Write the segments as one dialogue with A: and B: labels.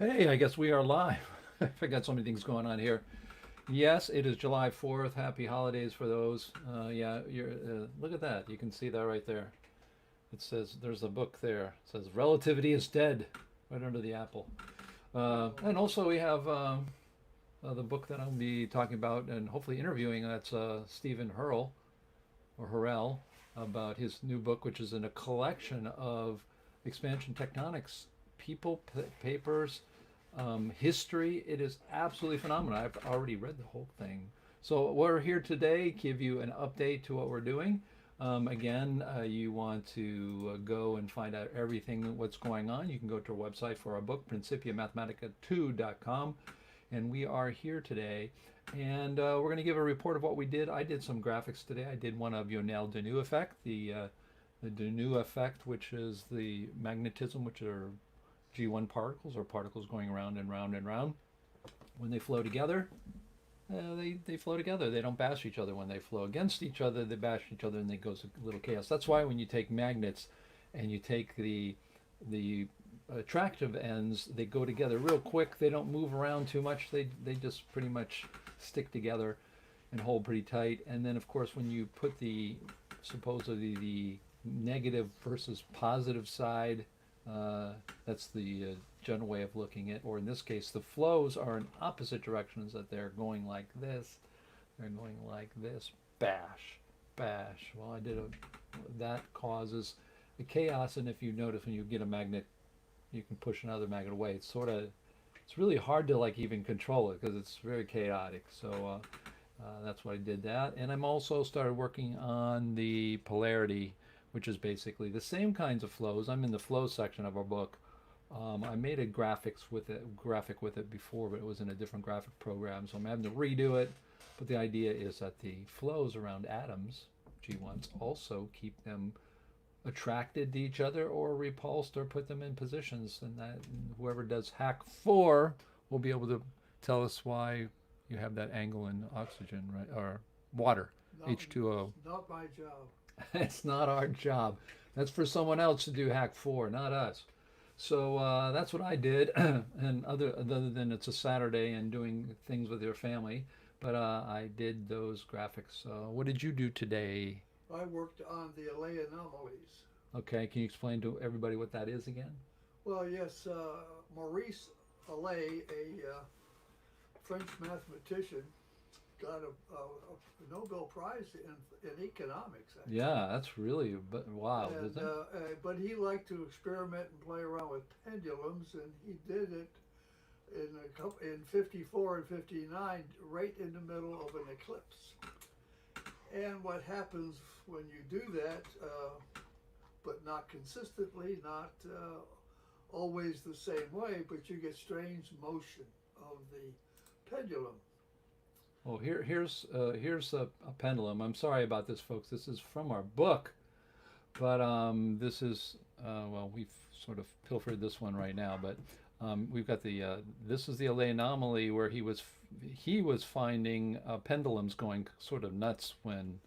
A: Hey, I guess we are live. I got so many things going on here. Yes, it is July 4th. Happy holidays for those. Yeah, look at that. You can see that right there. It says there's a book there. It says Relativity is Dead right under the apple. And also we have the book that I'll be talking about and hopefully interviewing. That's Stephen Hurl or Hurrell about his new book, which is in a collection of expansion tectonics, people, papers, history. It is absolutely phenomenal. I've already read the whole thing. So we're here today, give you an update to what we're doing. Again, you want to go and find out everything what's going on. You can go to our website for our book, Principia Mathematica 2.com. And we are here today. And we're going to give a report of what we did. I did some graphics today. I did one of Yonel-Denou effect, the Denou effect, which is the magnetism, which are G1 particles or particles going around and round and round. When they flow together, they flow together. They don't bash each other. When they flow against each other, they bash each other and they goes a little chaos. That's why when you take magnets and you take the attractive ends, they go together real quick. They don't move around too much. They just pretty much stick together and hold pretty tight. And then of course when you put the supposedly the negative versus positive side, that's the general way of looking at it. Or in this case, the flows are in opposite directions, that they're going like this. They're going like this. Bash, bash. Well, that causes a chaos. And if you notice, when you get a magnet, you can push another magnet away. It's really hard to like even control it because it's very chaotic. So that's why I did that. And I'm also started working on the polarity, which is basically the same kinds of flows. I'm in the flow section of our book. I made a graphic with it before, but it was in a different graphic program, so I'm having to redo it. But the idea is that the flows around atoms, G1s, also keep them attracted to each other or repulsed or put them in positions, and that whoever does hack 4 will be able to tell us why you have that angle in oxygen, right, or water,
B: Not,
A: H2O.
B: not my job.
A: It's not our job. That's for someone else to do hack 4, not us. So that's what I did. And other than it's a Saturday and doing things with your family, but I did those graphics. What did you do today?
B: I worked on the Allais anomalies.
A: Okay, can you explain to everybody what that is again?
B: Well, yes, Maurice Allais, a French mathematician, got a Nobel Prize in economics, actually.
A: Yeah, that's really wild,
B: And
A: isn't it?
B: but he liked to experiment and play around with pendulums, and he did it in 54 and 59, right in the middle of an eclipse. And what happens when you do that, but not consistently, not always the same way, but you get strange motion of the pendulum.
A: Well, here's a pendulum. I'm sorry about this, folks. This is from our book, but this is well, we've sort of pilfered this one right now, but we've got this is the Allais anomaly where he was finding pendulums going sort of nuts when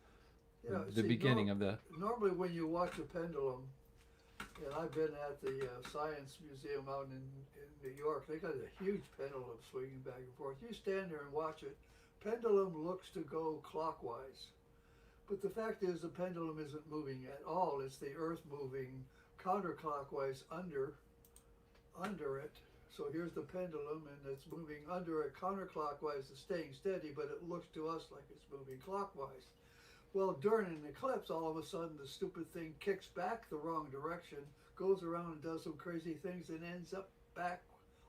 B: Yeah,
A: the
B: see,
A: beginning of the.
B: normally when you watch a pendulum, and I've been at the Science Museum out in New York, they got a huge pendulum swinging back and forth. You stand there and watch it, pendulum looks to go clockwise. But the fact is the pendulum isn't moving at all. It's the Earth moving counterclockwise under it. So here's the pendulum and it's moving under it counterclockwise, it's staying steady, but it looks to us like it's moving clockwise. Well, during an eclipse, all of a sudden the stupid thing kicks back the wrong direction, goes around and does some crazy things, and ends up back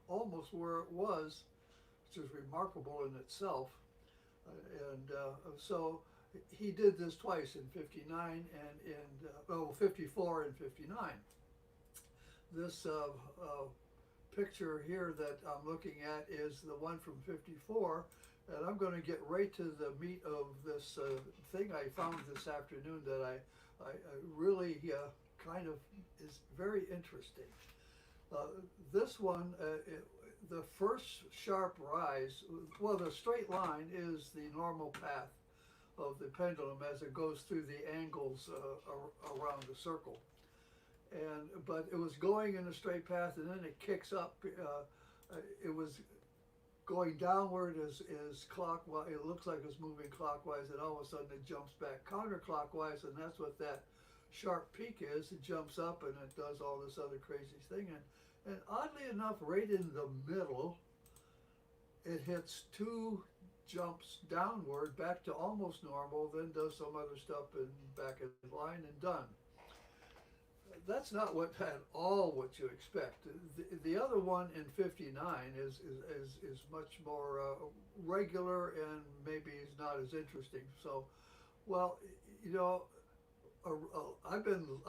B: almost where it was, which is remarkable in itself. So he did this twice in 59 and in 54 and 59. This picture here that I'm looking at is the one from 54. And I'm going to get right to the meat of this thing I found this afternoon that I really kind of is very interesting. This one, the first sharp rise, well, the straight line is the normal path of the pendulum as it goes through the angles around the circle. But it was going in a straight path, and then it kicks up it was going downward as clockwise. It looks like it's moving clockwise, and all of a sudden it jumps back counterclockwise, and that's what that sharp peak is. It jumps up and it does all this other crazy thing, and oddly enough, right in the middle, it hits two jumps downward back to almost normal, then does some other stuff and back in line and done. That's not what at all what you expect. The other one in 59 is much more regular and maybe is not as interesting. So, well, you know, I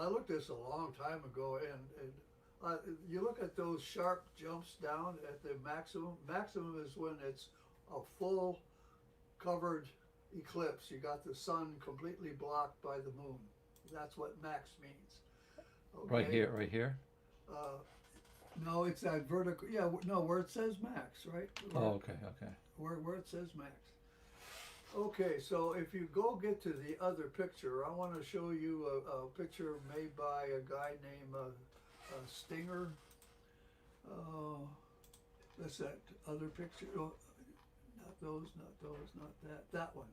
B: looked at this a long time ago, and you look at those sharp jumps down at the maximum. Maximum is when it's a full covered eclipse. You got the sun completely blocked by the moon. That's what max means. Okay?
A: Right here.
B: No, it's that vertical. Yeah, no, where it says max, right?
A: Oh, okay.
B: Where it says max. Okay, so if you go get to the other picture, I want to show you a picture made by a guy named Stinger. That's that other picture. Oh, not those, not that. That one.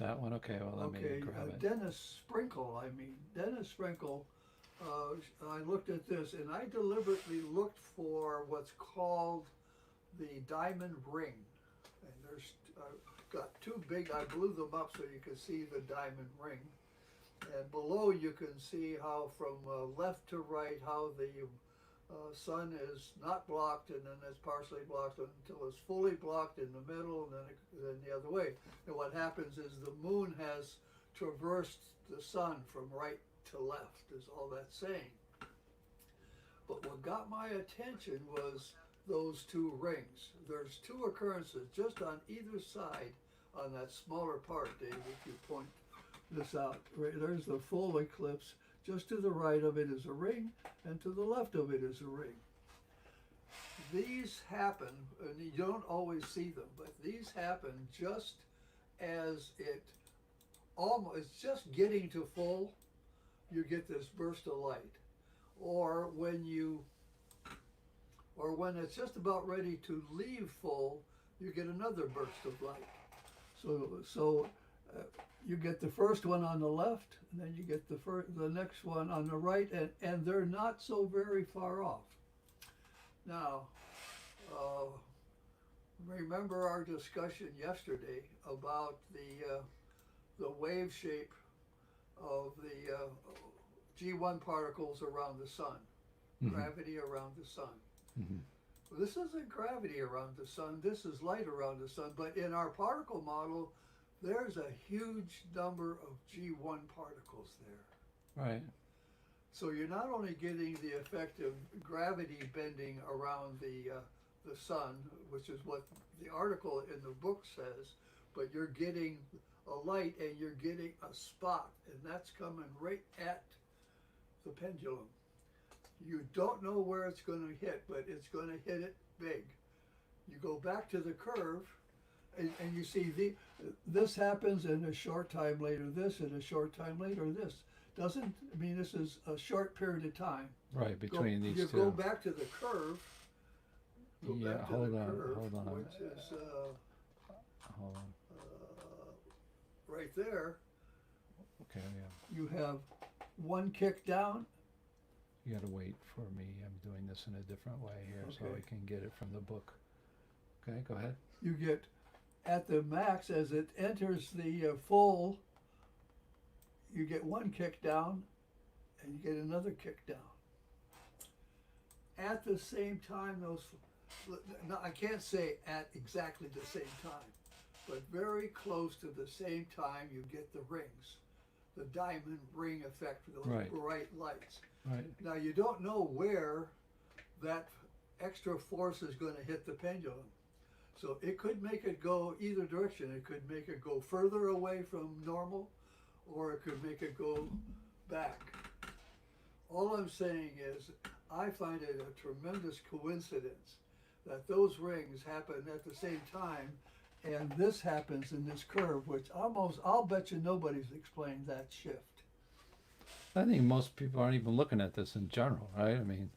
A: That one. Okay. Well, let me grab it.
B: Dennis Sprinkle. Dennis Sprinkle. I looked at this, and I deliberately looked for what's called the diamond ring. And there's got two big. I blew them up so you can see the diamond ring. And below you can see how from left to right how the sun is not blocked, and then it's partially blocked until it's fully blocked in the middle, and then the other way. And what happens is the moon has traversed the sun from right to left, is all that's saying. But what got my attention was those two rings. There's two occurrences just on either side on that smaller part, Dave, if you point this out. Right, there's the full eclipse. Just to the right of it is a ring, and to the left of it is a ring. These happen, and you don't always see them, but these happen just as it's just getting to full, you get this burst of light. Or when it's just about ready to leave full, you get another burst of light. So you get the first one on the left, and then you get the next one on the right, and they're not so very far off. Now, remember our discussion yesterday about the wave shape of the G1 particles around the sun, gravity around the sun. Well, this isn't gravity around the sun, this is light around the sun, but in our particle model, there's a huge number of G1 particles there.
A: Right.
B: So you're not only getting the effect of gravity bending around the sun, which is what the article in the book says, but you're getting a light and you're getting a spot, and that's coming right at the pendulum. You don't know where it's going to hit, but it's going to hit it big. You go back to the curve, and you see this happens, and a short time later this, and a short time later this. Doesn't mean this is a short period of time.
A: Right, between these
B: two. You
A: two.
B: go back to the curve.
A: Hold on.
B: Which is
A: Hold on.
B: Right there.
A: Okay, yeah.
B: You have one kick down.
A: You gotta wait for me. I'm doing this in a different way here, so I can get it from the book. Okay, go ahead.
B: You get at the max as it enters the full. You get one kick down, and you get another kick down. At the same time, I can't say at exactly the same time, but very close to the same time, you get the rings, the diamond ring effect for those bright lights.
A: Right.
B: Now you don't know where that extra force is going to hit the pendulum. So it could make it go either direction. It could make it go further away from normal, or it could make it go back. All I'm saying is I find it a tremendous coincidence that those rings happen at the same time, and this happens in this curve, which I'll bet you nobody's explained that shift.
A: I think most people aren't even looking at this in general, right? I mean,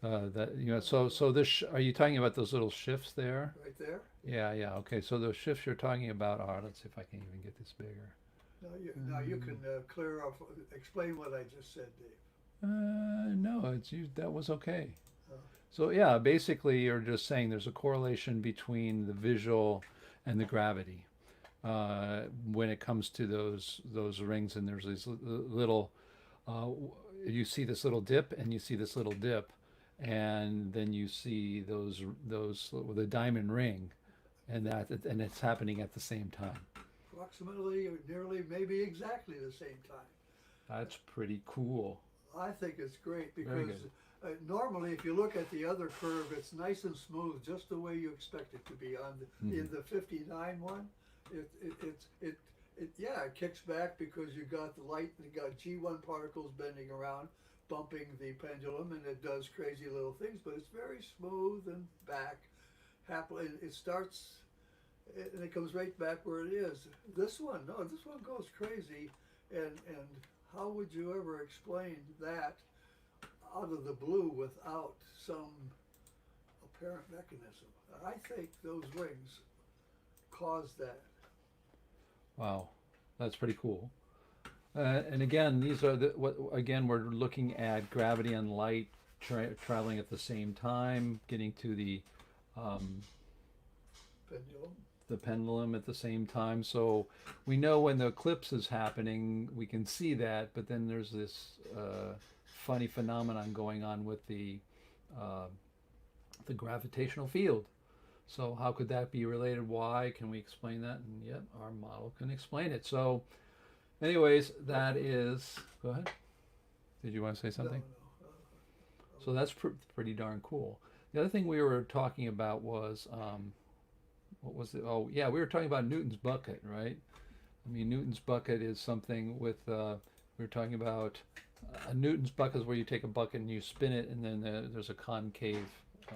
A: That so this are you talking about those little shifts there?
B: right there.
A: Yeah, yeah. Okay, so those shifts you're talking about are. Let's see if I can even get this bigger.
B: Now you can clear off, explain what I just said, Dave.
A: No, it's you. That was okay.
B: Uh,
A: So yeah, basically you're just saying there's a correlation between the visual and the gravity when it comes to those rings, and there's these little. Uh, you see this little dip, and you see this little dip, and then you see those with a diamond ring, and it's happening at the same time.
B: Approximately, nearly, maybe exactly the same time.
A: That's pretty cool.
B: I think it's great
A: Very
B: because
A: good.
B: normally, if you look at the other curve, it's nice and smooth, just the way you expect it to be. In the 59 one, it it it's it yeah, it kicks back because you got the light, you got G1 particles bending around, bumping the pendulum, and it does crazy little things. But it's very smooth and back. Happily, it starts and it comes right back where it is. This one, no, this one goes crazy, and how would you ever explain that out of the blue without some apparent mechanism? I think those rings cause that.
A: Wow, that's pretty cool. And again, these are what again we're looking at gravity and light traveling at the same time, getting to um,
B: Pendulum.
A: the pendulum at the same time. So we know when the eclipse is happening, we can see that, but then there's this funny phenomenon going on with uh, the gravitational field. So how could that be related? Why? Can we explain that? And yep, our model can explain it. So anyways, that is, go ahead. Did you want to say
B: No,
A: something?
B: no.
A: So that's pretty darn cool. The other thing we were talking about was, what was it? Oh, yeah, we were talking about Newton's bucket, right? I mean, Newton's bucket is something with, we were talking about a Newton's bucket is where you take a bucket and you spin it, and then there's a concave. I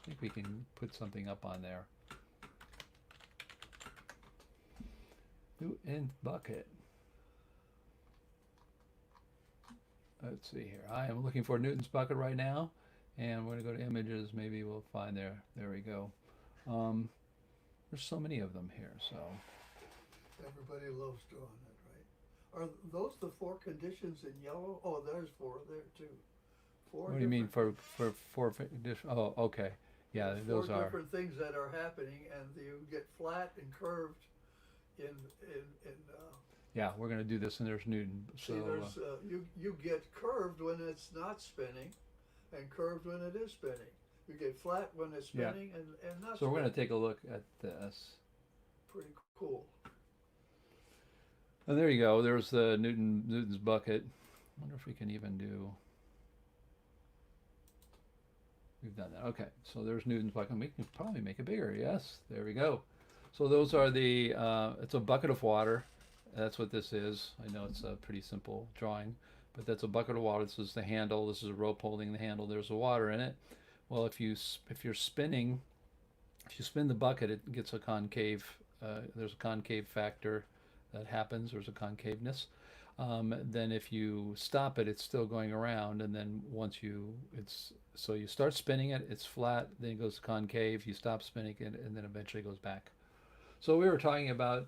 A: think we can put something up on there. Newton's bucket. Let's see here. I am looking for Newton's bucket right now, and we're going to go to images. Maybe we'll find there. There we go. Um, there's so many of them here. So
B: Everybody loves drawing it, right? Are those the four conditions in yellow? Oh, there's four there too. Four
A: what do you mean
B: different,
A: for additional? Oh, okay. Yeah,
B: four
A: those are.
B: different things that are happening, and you get flat and curved in in
A: Yeah, we're going to do this, and there's Newton. So
B: see, there's you get curved when it's not spinning, and curved when it is spinning. You get flat when it's
A: yeah.
B: spinning, and not
A: So we're going
B: spinning.
A: to take a look at this.
B: Pretty cool.
A: And there you go. There's the Newton's bucket. I wonder if we can even do. We've done that. Okay, so there's Newton's bucket. We can probably make it bigger. Yes, there we go. So those are the. It's a bucket of water. That's what this is. I know it's a pretty simple drawing, but that's a bucket of water. This is the handle. This is a rope holding the handle. There's the water in it. Well, if you're spinning, if you spin the bucket, it gets a concave. There's a concave factor that happens. There's a concaveness. Then if you stop it, it's still going around, and then once so you start spinning it, it's flat, then it goes concave. You stop spinning it, and then eventually goes back. So we were talking about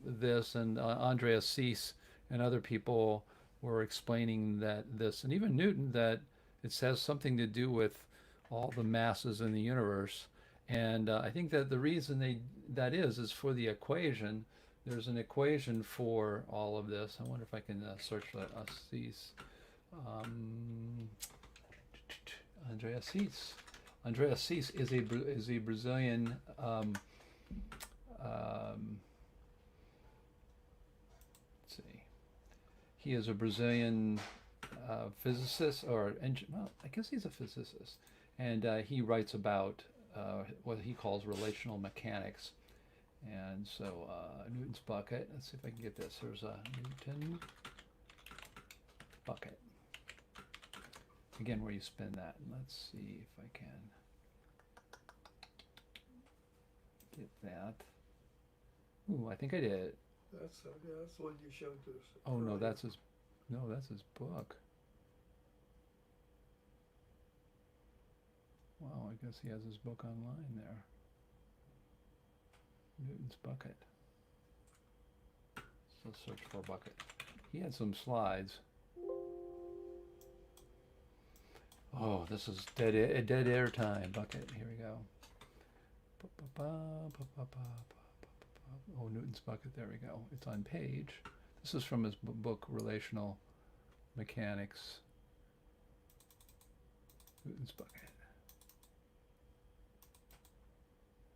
A: this, and Andreas Cease and other people were explaining that this, and even Newton, that it has something to do with all the masses in the universe. And I think that the reason that is for the equation. There's an equation for all of this. I wonder if I can search for Cease. Um, Andreas Cease. Andreas Cease is a Brazilian. Let's see. He is a Brazilian physicist, or well, I guess he's a physicist, and he writes about what he calls relational mechanics. And so Newton's bucket. Let's see if I can get this. There's a Newton bucket. Again, where you spin that. Let's see if I can get that. Ooh, I think I did.
B: That's the one you showed to us.
A: Oh no,
B: earlier.
A: that's his book. I guess he has his book online there. Newton's bucket. So search for a bucket. He had some slides. Oh, this is dead air time. Bucket. Here we go. Oh, Newton's bucket. There we go. It's on page. This is from his book, Relational Mechanics. Newton's bucket.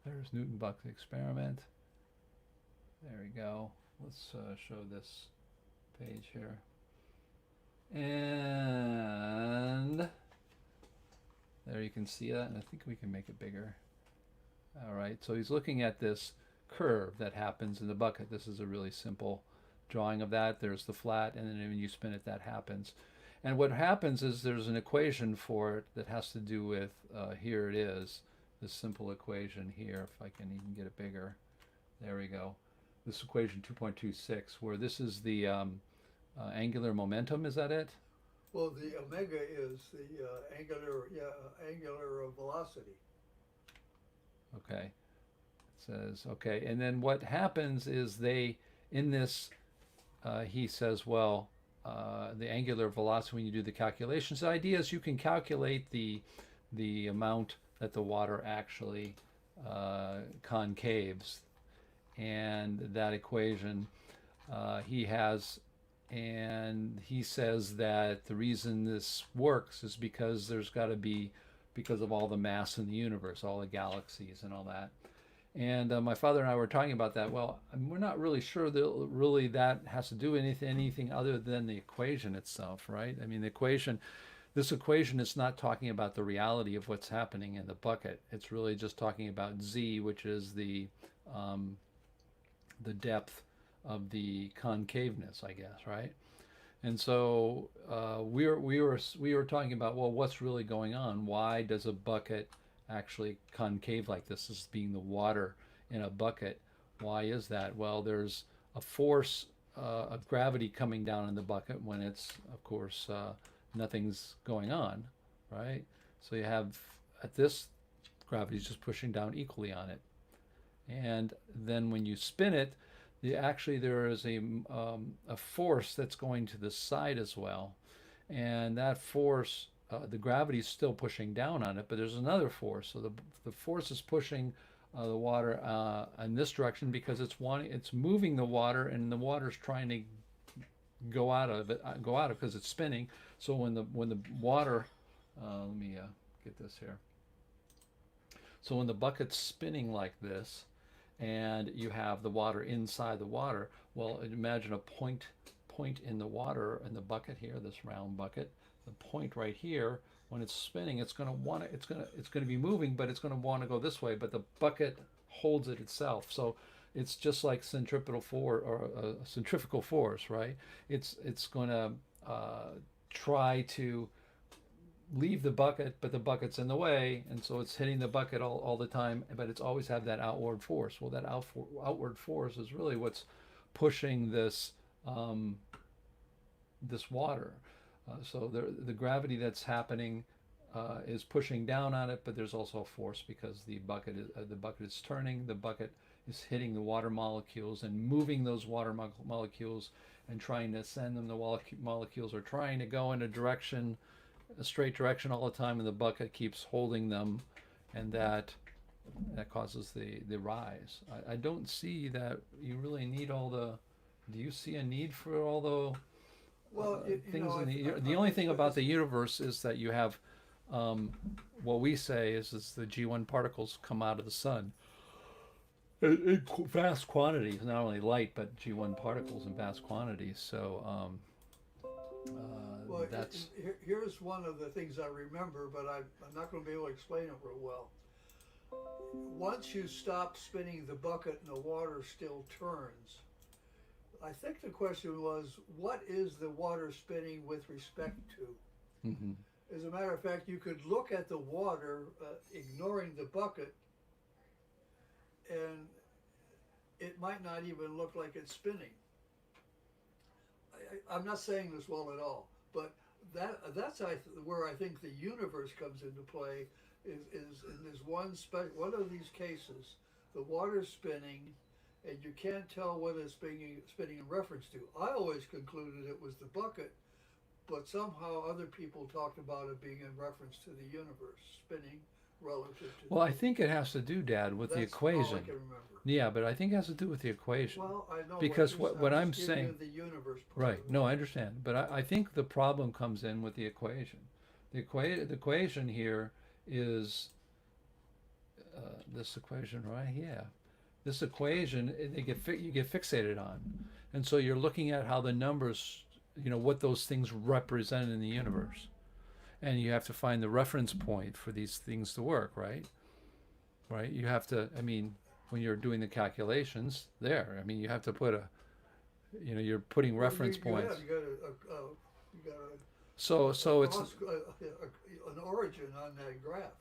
A: There's Newton bucket experiment. There we go. Let's show this page here. And there you can see that, and I think we can make it bigger. All right, so he's looking at this curve that happens in the bucket. This is a really simple drawing of that. There's the flat, and then when you spin it, that happens. And what happens is there's an equation for it that has to do with, here it is, this simple equation here, if I can even get it bigger. There we go. This equation 2.26, where this is the angular momentum, is that it?
B: Well, the omega is the angular velocity.
A: Okay. It says, okay, and then what happens is in this, he says, well, the angular velocity, when you do the calculations, the idea is you can calculate the amount that the water actually concaves. And that equation he has, and he says that the reason this works is because there's got to be, because of all the mass in the universe, all the galaxies and all that. And my father and I were talking about that. Well, we're not really sure that really that has to do with anything other than the equation itself, right? I mean, this equation is not talking about the reality of what's happening in the bucket. It's really just talking about z, which is the depth of the concaveness, I guess, right? And so we were talking about, well, what's really going on? Why does a bucket actually concave like this? This being the water in a bucket. Why is that? Well, there's a force of gravity coming down in the bucket when it's, of course, nothing's going on, right? So you have, at this, gravity's just pushing down equally on it. And then when you spin it, actually there is a force that's going to the side as well. And that force, the gravity is still pushing down on it, but there's another force. So the force is pushing the water in this direction because it's moving the water, and the water's trying to go out of because it's spinning. So when the water, let me get this here. So when the bucket's spinning like this, and you have the water inside the water, well, imagine a point in the water in the bucket here, this round bucket. The point right here, when it's spinning, it's going to be moving, but it's going to want to go this way. But the bucket holds it itself. So it's just like centripetal force or centrifugal force, right? It's going to try to leave the bucket, but the bucket's in the way, and so it's hitting the bucket all the time, but it's always have that outward force. Well, that outward force is really what's pushing this this water. So the gravity that's happening is pushing down on it, but there's also a force because the bucket is turning, the bucket is hitting the water molecules and moving those water molecules and trying to send them. The molecules are trying to go in a straight direction all the time, and the bucket keeps holding them, and that causes the rise. I don't see that you really need all the. Do you see a need for all the things in the only thing about the universe is that you have what we say is the G1 particles come out of the sun in vast quantities, not only light but G1 particles in vast quantities. So
B: well,
A: that's
B: here's one of the things I remember, but I'm not going to be able to explain it real well. Once you stop spinning the bucket and the water still turns, I think the question was, what is the water spinning with respect to?
A: Mm-hmm.
B: As a matter of fact, you could look at the water, ignoring the bucket, and it might not even look like it's spinning. I'm not saying this well at all, but that's where I think the universe comes into play. Is in this one of these cases, the water's spinning, and you can't tell what it's spinning in reference to. I always concluded it was the bucket, but somehow other people talked about it being in reference to the universe spinning relative to.
A: Well, I think it has to do, Dad, with the
B: That's all I
A: equation.
B: can remember.
A: Yeah, but I think it has to do with the equation.
B: Well, I know
A: Because what
B: I'm
A: I'm
B: just giving
A: saying,
B: you the universe part
A: right?
B: of it.
A: No, I understand, but I think the problem comes in with the equation. The equation here is this equation right here. This equation you get fixated on, and so you're looking at how the numbers, what those things represent in the universe, and you have to find the reference point for these things to work, right? Right? You have to. I mean, when you're doing the calculations, there. I mean, you have to put you're putting reference points.
B: You got a
A: So it's
B: an origin on that graph.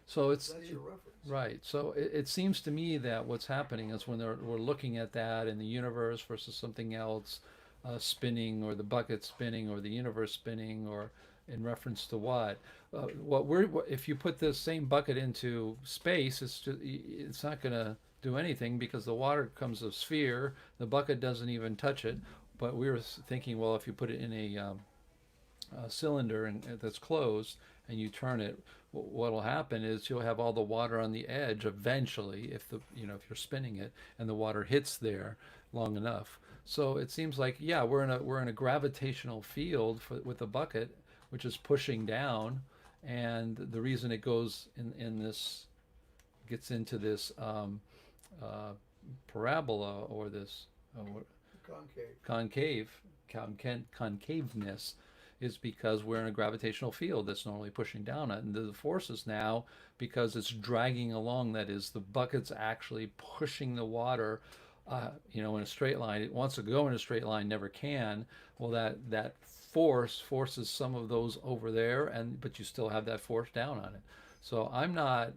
A: so it's
B: That's your reference.
A: right. So it seems to me that what's happening is when we're looking at that in the universe versus something else spinning, or the bucket spinning, or the universe spinning, or in reference to if you put the same bucket into space, it's not going to do anything because the water becomes a sphere. The bucket doesn't even touch it. But we were thinking, well, if you put it in a cylinder that's closed and you turn it, what'll happen is you'll have all the water on the edge eventually if if you're spinning it and the water hits there long enough. So it seems like, yeah, we're in a gravitational field with the bucket, which is pushing down, and the reason it goes in this gets into this parabola, or this concaveness, is because we're in a gravitational field that's normally pushing down it. And the forces now, because it's dragging along, that is, the bucket's actually pushing the water, in a straight line. It wants to go in a straight line, never can. Well, that forces some of those over there, but you still have that force down on it. So I'm not,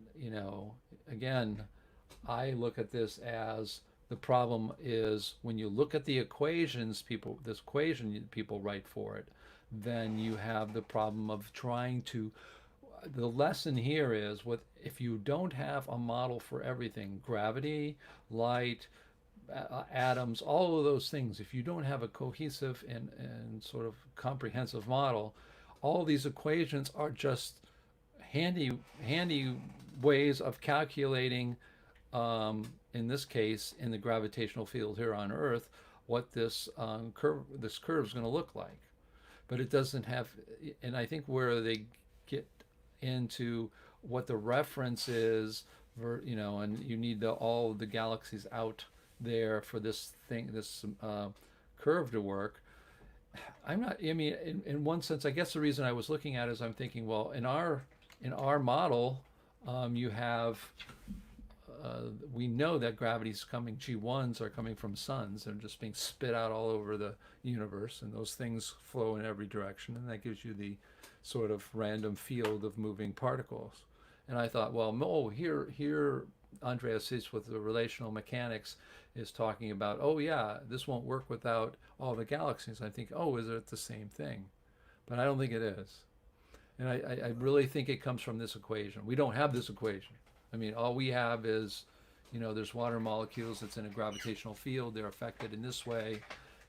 A: again, I look at this as the problem is when you look at the equations, this equation people write for it, then you have the problem of trying to. The lesson here is if you don't have a model for everything, gravity, light, atoms, all of those things, if you don't have a cohesive and sort of comprehensive model, all these equations are just handy ways of calculating, in this case, in the gravitational field here on Earth, what this curve is going to look like. But it doesn't have, and I think where they get into what the reference is, and you need all the galaxies out there for this curve to work. I'm not. I mean, in one sense, I guess the reason I was looking at it is I'm thinking, well, in our model, you have. We know that gravity's coming. G1s are coming from suns. They're just being spit out all over the universe, and those things flow in every direction, and that gives you the sort of random field of moving particles. And I thought, well, here, Andreas is with the relational mechanics is talking about, oh yeah, this won't work without all the galaxies. I think, oh, is it the same thing? But I don't think it is. And I really think it comes from this equation. We don't have this equation. I mean, all we have is, there's water molecules that's in a gravitational field. They're affected in this way,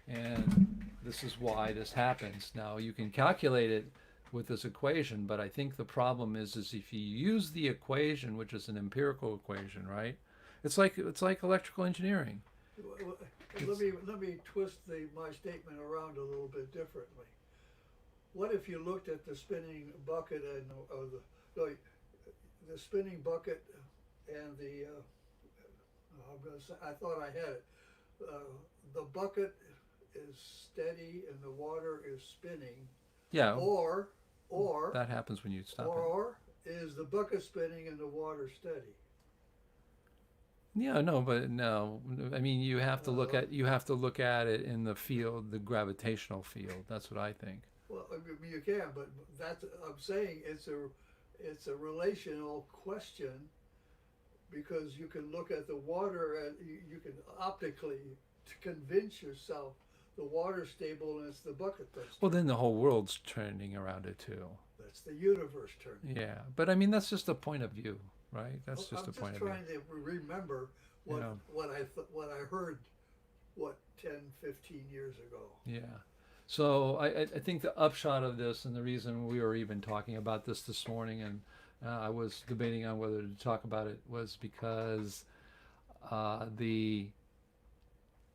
A: and this is why this happens. Now, you can calculate it with this equation, but I think the problem is if you use the equation, which is an empirical equation, right? It's like electrical engineering.
B: Let me twist my statement around a little bit differently. What if you looked at the spinning bucket the spinning bucket and I thought I had it. The bucket is steady and the water is spinning.
A: Yeah.
B: Or
A: that happens when you stop it.
B: Or is the bucket spinning and the water steady?
A: Yeah, no, but no. I mean, you have to look at it in the field, the gravitational field. That's what I think.
B: Well, I mean, you can, but I'm saying it's a relational question, because you can look at the water and you can optically convince yourself the water's stable and it's the bucket that's
A: Well, then the whole world's turning around it too.
B: that's the universe turning.
A: Yeah, but I mean that's just a point of view, right? That's
B: Well,
A: just a
B: I'm
A: point
B: just
A: of view.
B: trying to remember what
A: Yeah.
B: what I heard, what 10, 15 years ago.
A: Yeah. So I think the upshot of this, and the reason we were even talking about this morning, and I was debating on whether to talk about it, was because the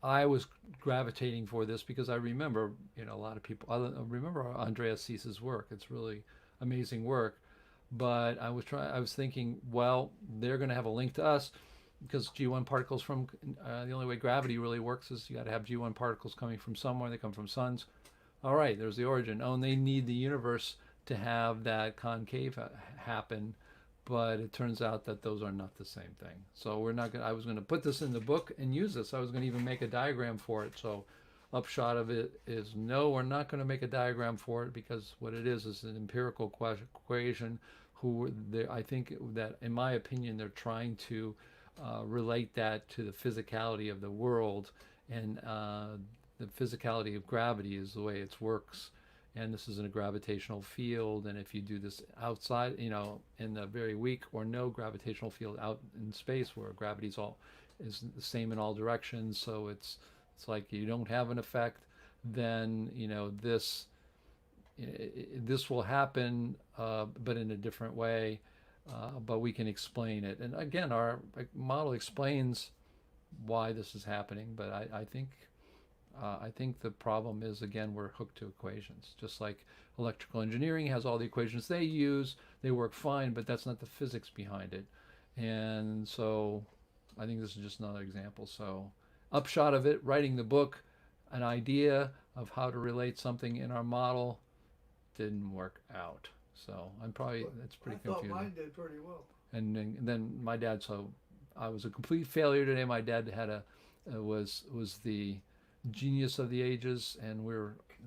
A: I was gravitating for this because I remember, a lot of people. I remember Andreas Cease's work. It's really amazing work. But I was thinking, well, they're going to have a link to us because G1 particles from the only way gravity really works is you got to have G1 particles coming from somewhere. They come from suns. All right, there's the origin. Oh, and they need the universe to have that concave happen, but it turns out that those are not the same thing. So we're not going. I was going to put this in the book and use this. I was going to even make a diagram for it. So upshot of it is no, we're not going to make a diagram for it because what it is an empirical equation. I think that, in my opinion, they're trying to relate that to the physicality of the world, and the physicality of gravity is the way it works. And this is in a gravitational field, and if you do this outside, in a very weak or no gravitational field out in space where gravity is the same in all directions, so it's like you don't have an effect, then this will happen, but in a different way. But we can explain it, and again, our model explains why this is happening. But I think the problem is, again, we're hooked to equations. Just like electrical engineering has all the equations they use, they work fine, but that's not the physics behind it. And so I think this is just another example. So upshot of it, writing the book, an idea of how to relate something in our model didn't work out. So that's pretty confusing.
B: I thought mine did pretty well.
A: And then my dad, so I was a complete failure today. My dad was the genius of the ages, and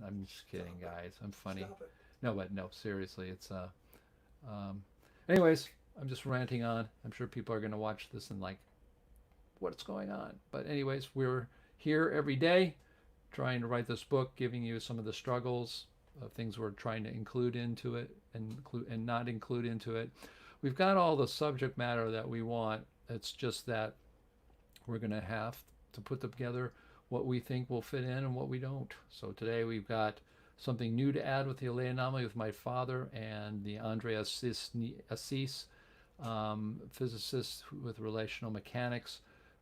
A: I'm just kidding, guys. I'm funny.
B: Stop it.
A: No, but no, seriously, it's anyways, I'm just ranting on. I'm sure people are going to watch this and like, what's going on? But anyways, we're here every day trying to write this book, giving you some of the struggles of things we're trying to include into it and not include into it. We've got all the subject matter that we want. It's just that we're going to have to put together what we think will fit in and what we don't. So today we've got something new to add with the Allee anomaly with my father and the Andreas Cease, physicist with relational mechanics.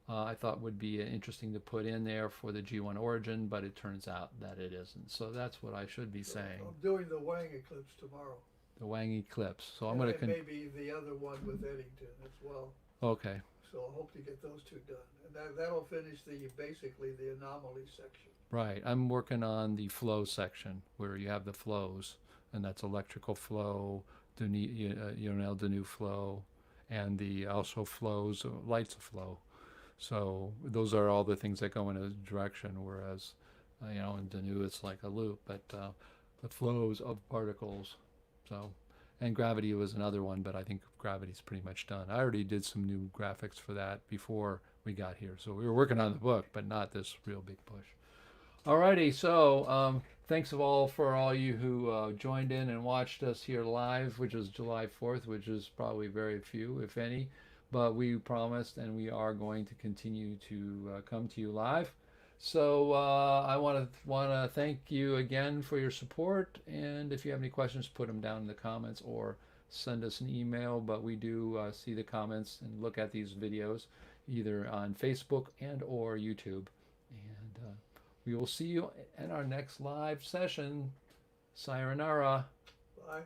A: I thought would be interesting to put in there for the G1 origin, but it turns out that it isn't. So that's what I should be saying.
B: I'm doing the Wang eclipse tomorrow.
A: The Wang eclipse. So I'm going to
B: maybe the other one with Eddington as well.
A: Okay.
B: So I hope to get those two done, and that'll finish basically the anomaly section.
A: Right. I'm working on the flow section where you have the flows, and that's electrical flow, Yonel-Deneuve flow, and the also flows, lights of flow. So those are all the things that go in a direction, whereas, in Deneuve it's like a loop, but the flows of particles. So, and gravity was another one, but I think gravity's pretty much done. I already did some new graphics for that before we got here. So we were working on the book, but not this real big push. Alrighty, so thanks for all you who joined in and watched us here live, which is July 4th, which is probably very few, if any. But we promised, and we are going to continue to come to you live. So I want to thank you again for your support. And if you have any questions, put them down in the comments or send us an email. But we do see the comments and look at these videos either on Facebook and or YouTube. And we will see you in our next live session. Sayonara.
B: Bye.